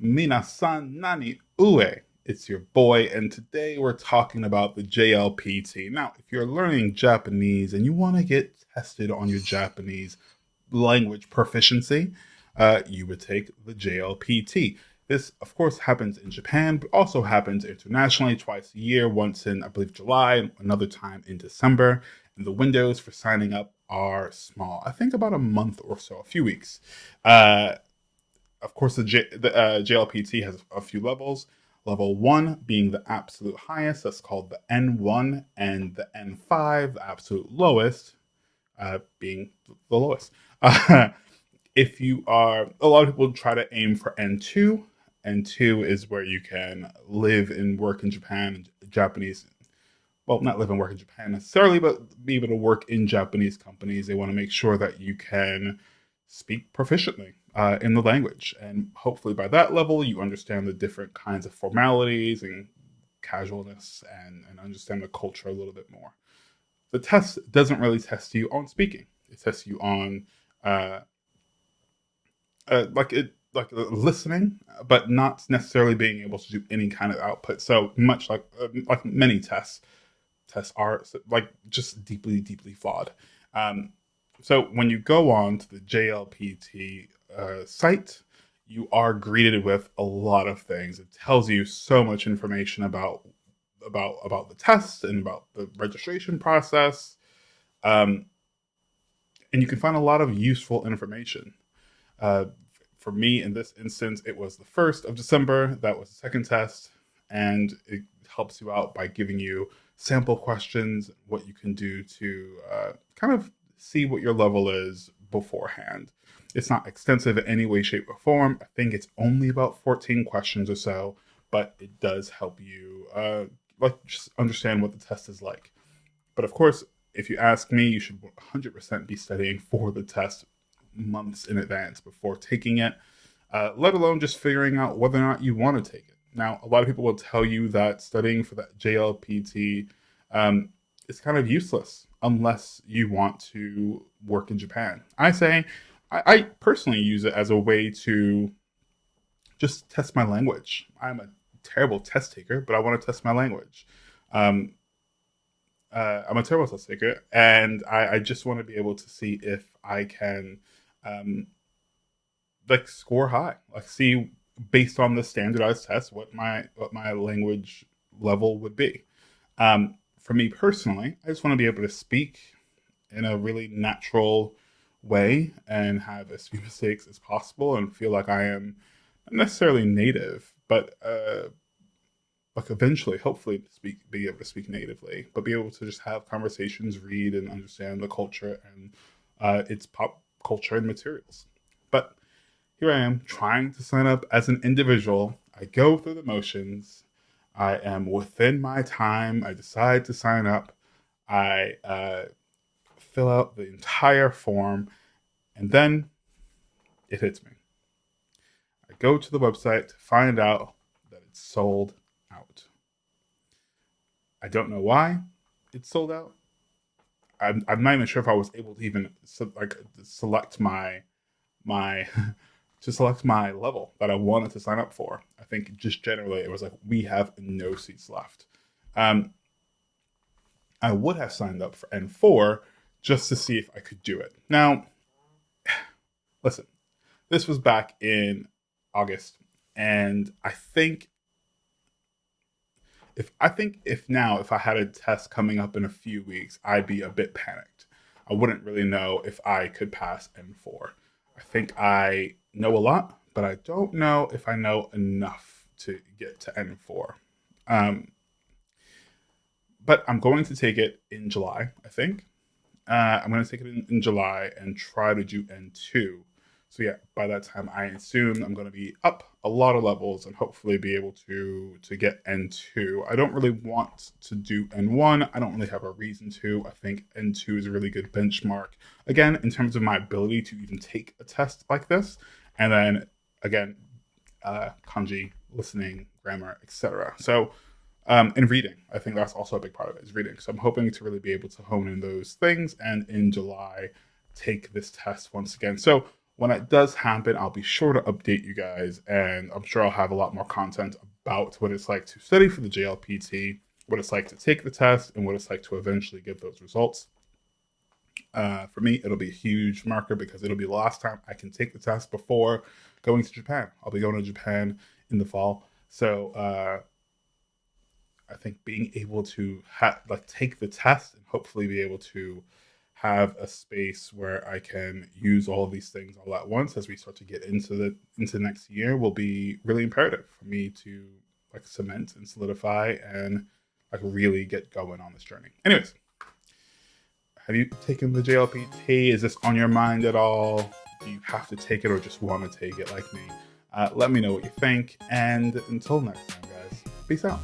Minasan nani ue? It's your boy, and today we're talking about the JLPT. Now, if you're learning Japanese and you want to get tested on your Japanese language proficiency, you would take the JLPT. This, of course, happens in Japan, but also happens internationally twice a year, once in, I believe, July, another time in December. And the windows for signing up are small. I think about a month or so, a few weeks. Of course, the JLPT has a few levels. Level 1 being the absolute highest, that's called the N1, and the N5, the absolute lowest, being the lowest. If you are, a lot of people try to aim for N2. N2 is where you can live and work in Japan, Japanese, well, not live and work in Japan necessarily, but be able to work in Japanese companies. They want to make sure that you can speak proficiently in the language. And hopefully by that level, you understand the different kinds of formalities and casualness and understand the culture a little bit more. The test doesn't really test you on speaking. It tests you on uh, listening, but not necessarily being able to do any kind of output. So much like many tests are like just deeply, deeply flawed. Um, so when you go on to the JLPT site, you are greeted with a lot of things. It tells you so much information about the test and about the registration process, um, and you can find a lot of useful information. Uh, for me, in this instance, it was the 1st of December. That was the second test, and it helps you out by giving you sample questions, what you can do to kind of see what your level is beforehand. It's not extensive in any way, shape, or form. I think it's only about 14 questions or so, but it does help you just understand what the test is like. But of course, if you ask me, you should 100% be studying for the test months in advance before taking it, let alone just figuring out whether or not you want to take it. Now, a lot of people will tell you that studying for that JLPT is kind of useless unless you want to work in Japan. I say I personally use it as a way to just test my language. I'm a terrible test taker, but I want to test my language. Um, I'm a terrible test taker, and I just want to be able to see if I can um, like score high, like see based on the standardized test what my language level would be. For me personally, I just want to be able to speak in a really natural way and have as few mistakes as possible and feel like I am not necessarily native, but like eventually, hopefully, be able to speak natively, but be able to just have conversations, read, and understand the culture and its pop culture and materials. But here I am trying to sign up as an individual. I go through the motions. I am within my time. I decide to sign up. I fill out the entire form, and then it hits me. I go to the website to find out that it's sold out. I don't know why it's sold out. I'm not even sure if I was able to even select my to select my level that I wanted to sign up for. I think just generally it was like we have no seats left. Um, I would have signed up for N4 just to see if I could do it. Now, listen, this was back in August, and if I had a test coming up in a few weeks, I'd be a bit panicked. I wouldn't really know if I could pass N4. I think I know a lot, but I don't know if I know enough to get to N4. Um, but I'm going to take it in July, I think. I'm going to take it in July and try to do N2. So yeah, by that time, I assume I'm going to be up a lot of levels and hopefully be able to get N2. I don't really want to do N1. I don't really have a reason to. I think N2 is a really good benchmark. Again, in terms of my ability to even take a test like this, and then again, kanji, listening, grammar, etc. So and reading, I think that's also a big part of it is reading. So I'm hoping to really be able to hone in those things and in July take this test once again. So When it does happen, I'll be sure to update you guys, and I'm sure I'll have a lot more content about what it's like to study for the JLPT, what it's like to take the test, and what it's like to eventually get those results. For me, it'll be a huge marker because it'll be the last time I can take the test before going to Japan. I'll be going to Japan in the fall. So I think being able to take the test and hopefully be able to have a space where I can use all of these things all at once as we start to get into next year will be really imperative for me to like cement and solidify and like really get going on this journey. Anyways, have you taken the JLPT? Is this on your mind at all? Do you have to take it or just want to take it like me? Let me know what you think. And until next time, guys, peace out.